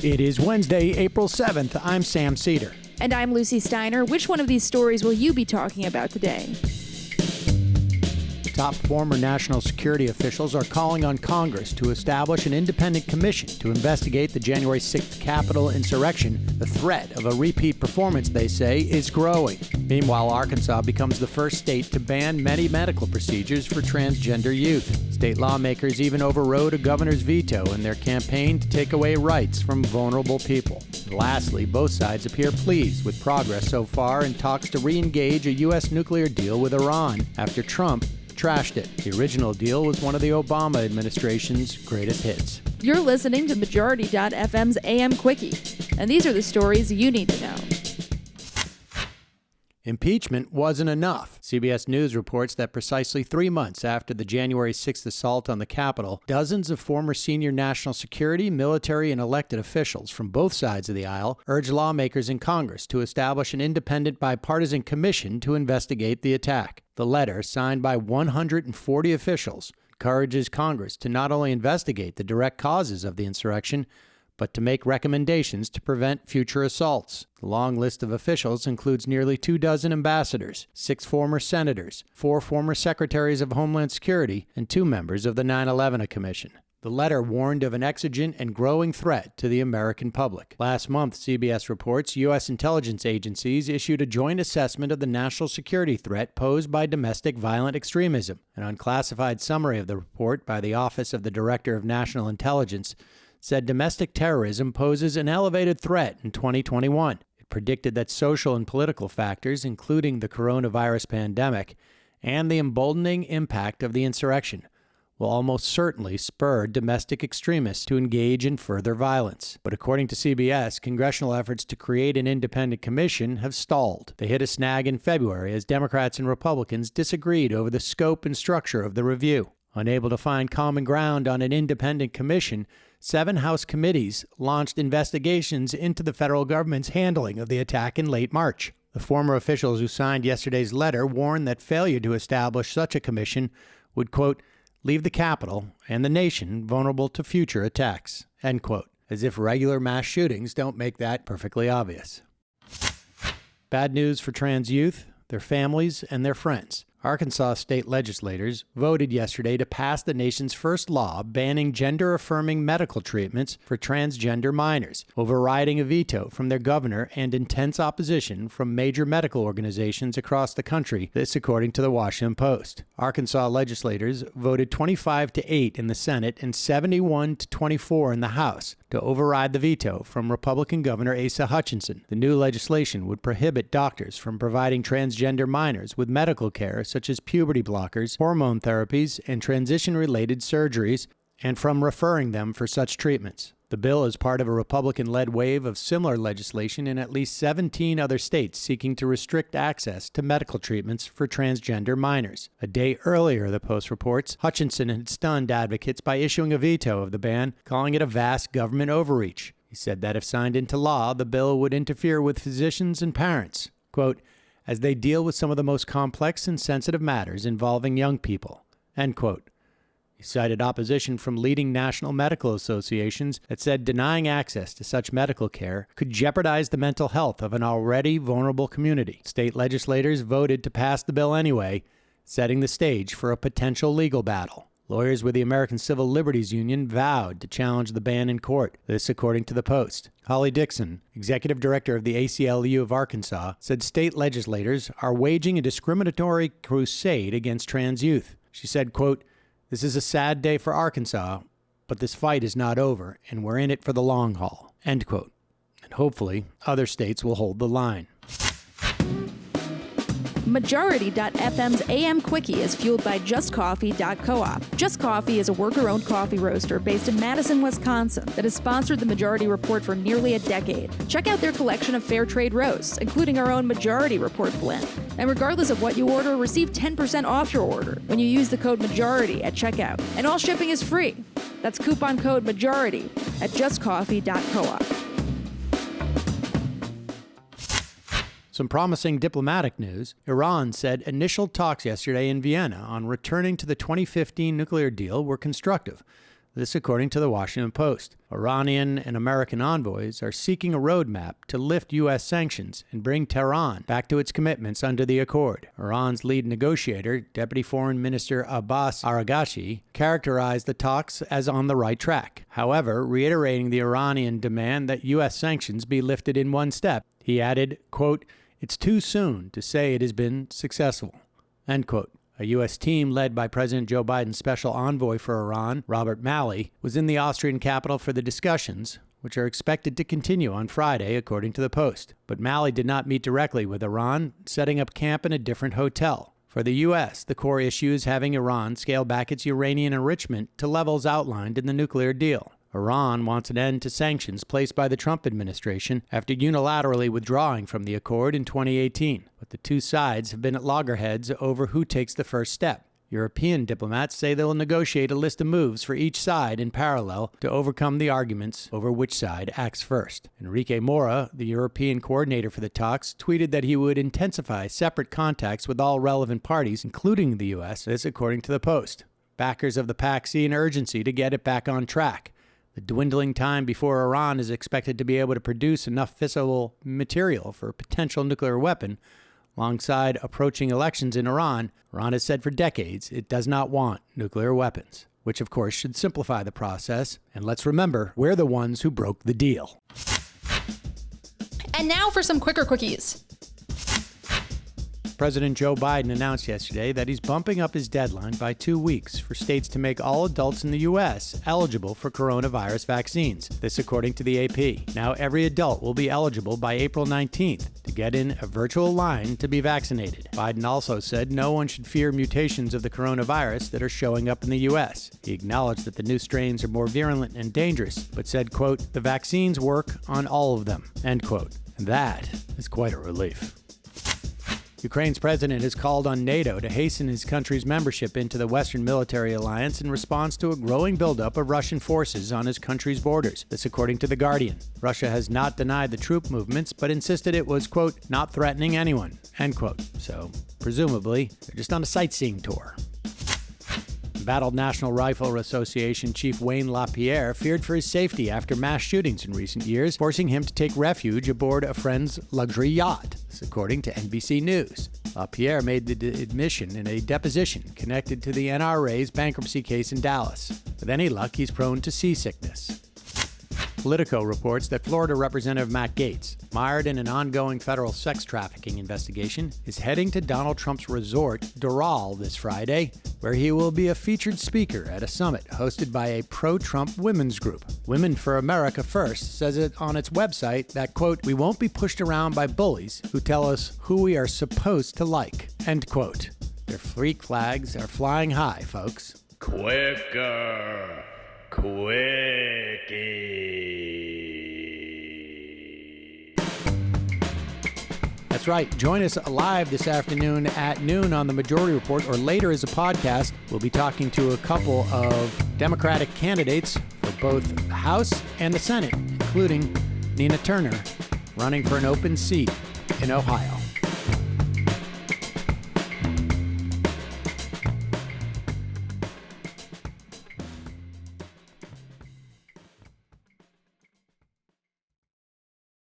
It is Wednesday, April 7th. I'm Sam Seder. And I'm Lucie Steiner. Which one of these stories will you be talking about today? Top former national security officials are calling on Congress to establish an independent commission to investigate the January 6th Capitol insurrection. The threat of a repeat performance, they say, is growing. Meanwhile, Arkansas becomes the first state to ban many medical procedures for transgender youth. State lawmakers even overrode a governor's veto in their campaign to take away rights from vulnerable people. And lastly, both sides appear pleased with progress so far in talks to re-engage a U.S. nuclear deal with Iran after Trump trashed it. The original deal was one of the Obama administration's greatest hits. You're listening to Majority.fm's AM Quickie, and these are the stories you need to know. Impeachment wasn't enough. CBS News reports that precisely 3 months after the January 6th assault on the Capitol, dozens of former senior national security, military, and elected officials from both sides of the aisle urged lawmakers in Congress to establish an independent bipartisan commission to investigate the attack. The letter, signed by 140 officials, encourages Congress to not only investigate the direct causes of the insurrection, but to make recommendations to prevent future assaults. The long list of officials includes nearly 24 ambassadors, 6 former senators, 4 former secretaries of Homeland Security, and 2 members of the 9/11 Commission. The letter warned of an exigent and growing threat to the American public. Last month, CBS reports U.S. intelligence agencies issued a joint assessment of the national security threat posed by domestic violent extremism. An unclassified summary of the report by the Office of the Director of National Intelligence said domestic terrorism poses an elevated threat in 2021. It predicted that social and political factors, including the coronavirus pandemic and the emboldening impact of the insurrection, will almost certainly spur domestic extremists to engage in further violence. But according to CBS, congressional efforts to create an independent commission have stalled. They hit a snag in February as Democrats and Republicans disagreed over the scope and structure of the review. Unable to find common ground on an independent commission, 7 House committees launched investigations into the federal government's handling of the attack in late March. The former officials who signed yesterday's letter warned that failure to establish such a commission would, quote, leave the Capitol and the nation vulnerable to future attacks, end quote, as if regular mass shootings don't make that perfectly obvious. Bad news for trans youth, their families, and their friends. Arkansas state legislators voted yesterday to pass the nation's first law banning gender-affirming medical treatments for transgender minors, overriding a veto from their governor and intense opposition from major medical organizations across the country, this according to the Washington Post. Arkansas legislators voted 25-8 in the Senate and 71-24 in the House to override the veto from Republican Governor Asa Hutchinson. The new legislation would prohibit doctors from providing transgender minors with medical care such as puberty blockers, hormone therapies, and transition-related surgeries, and from referring them for such treatments. The bill is part of a Republican-led wave of similar legislation in at least 17 other states seeking to restrict access to medical treatments for transgender minors. A day earlier, the Post reports, Hutchinson had stunned advocates by issuing a veto of the ban, calling it a vast government overreach. He said that if signed into law, the bill would interfere with physicians and parents, quote, as they deal with some of the most complex and sensitive matters involving young people, end quote. He cited opposition from leading national medical associations that said denying access to such medical care could jeopardize the mental health of an already vulnerable community. State legislators voted to pass the bill anyway, setting the stage for a potential legal battle. Lawyers with the American Civil Liberties Union vowed to challenge the ban in court, this according to the Post. Holly Dixon, executive director of the ACLU of Arkansas, said state legislators are waging a discriminatory crusade against trans youth. She said, quote, this is a sad day for Arkansas, but this fight is not over, and we're in it for the long haul, end quote. And hopefully, other states will hold the line. Majority.fm's AM Quickie is fueled by JustCoffee.coop. Just Coffee is a worker-owned coffee roaster based in Madison, Wisconsin that has sponsored the Majority Report for nearly a decade. Check out their collection of fair trade roasts, including our own Majority Report blend. And regardless of what you order, receive 10% off your order when you use the code MAJORITY at checkout. And all shipping is free. That's coupon code MAJORITY at JustCoffee.coop. Some promising diplomatic news. Iran said initial talks yesterday in Vienna on returning to the 2015 nuclear deal were constructive, This according to the Washington Post. Iranian and American envoys are seeking a roadmap to lift U.S. sanctions and bring Tehran back to its commitments under the accord. Iran's lead negotiator, Deputy Foreign Minister Abbas Araghchi, characterized the talks as on the right track. However, reiterating the Iranian demand that U.S. sanctions be lifted in one step, he added, quote, "It's too soon to say it has been successful," end quote. A U.S. team led by President Joe Biden's special envoy for Iran, Robert Malley, was in the Austrian capital for the discussions, which are expected to continue on Friday, according to the Post. But Malley did not meet directly with Iran, setting up camp in a different hotel. For the U.S., the core issue is having Iran scale back its uranium enrichment to levels outlined in the nuclear deal. Iran wants an end to sanctions placed by the Trump administration after unilaterally withdrawing from the accord in 2018. But the two sides have been at loggerheads over who takes the first step. European diplomats say they'll negotiate a list of moves for each side in parallel to overcome the arguments over which side acts first. Enrique Mora, the European coordinator for the talks, tweeted that he would intensify separate contacts with all relevant parties, including the U.S., this according to the Post. Backers of the pact see an urgency to get it back on track. The dwindling time before Iran is expected to be able to produce enough fissile material for a potential nuclear weapon, alongside approaching elections in Iran, Iran has said for decades it does not want nuclear weapons, which of course should simplify the process. And let's remember, we're the ones who broke the deal. And now for some quicker quickies. President Joe Biden announced yesterday that he's bumping up his deadline by 2 weeks for states to make all adults in the U.S. eligible for coronavirus vaccines. This according to the AP. Now every adult will be eligible by April 19th to get in a virtual line to be vaccinated. Biden also said no one should fear mutations of the coronavirus that are showing up in the U.S. He acknowledged that the new strains are more virulent and dangerous, but said, quote, "The vaccines work on all of them," end quote. And that is quite a relief. Ukraine's president has called on NATO to hasten his country's membership into the Western military alliance in response to a growing buildup of Russian forces on his country's borders. This according to The Guardian. Russia has not denied the troop movements, but insisted it was, quote, "not threatening anyone," end quote. So, presumably, they're just on a sightseeing tour. Embattled National Rifle Association Chief Wayne LaPierre feared for his safety after mass shootings in recent years, forcing him to take refuge aboard a friend's luxury yacht. This according to NBC News. LaPierre made the admission in a deposition connected to the NRA's bankruptcy case in Dallas. With any luck, he's prone to seasickness. Politico reports that Florida Representative Matt Gaetz, mired in an ongoing federal sex trafficking investigation, is heading to Donald Trump's resort, Doral, this Friday, where he will be a featured speaker at a summit hosted by a pro-Trump women's group. Women for America First says it on its website that, quote, "we won't be pushed around by bullies who tell us who we are supposed to like," end quote. Their freak flags are flying high, folks. Quicker, Quickie. That's right. Join us live this afternoon at noon on the Majority Report, or later as a podcast. We'll be talking to a couple of Democratic candidates for both the House and the Senate, including Nina Turner, running for an open seat in Ohio.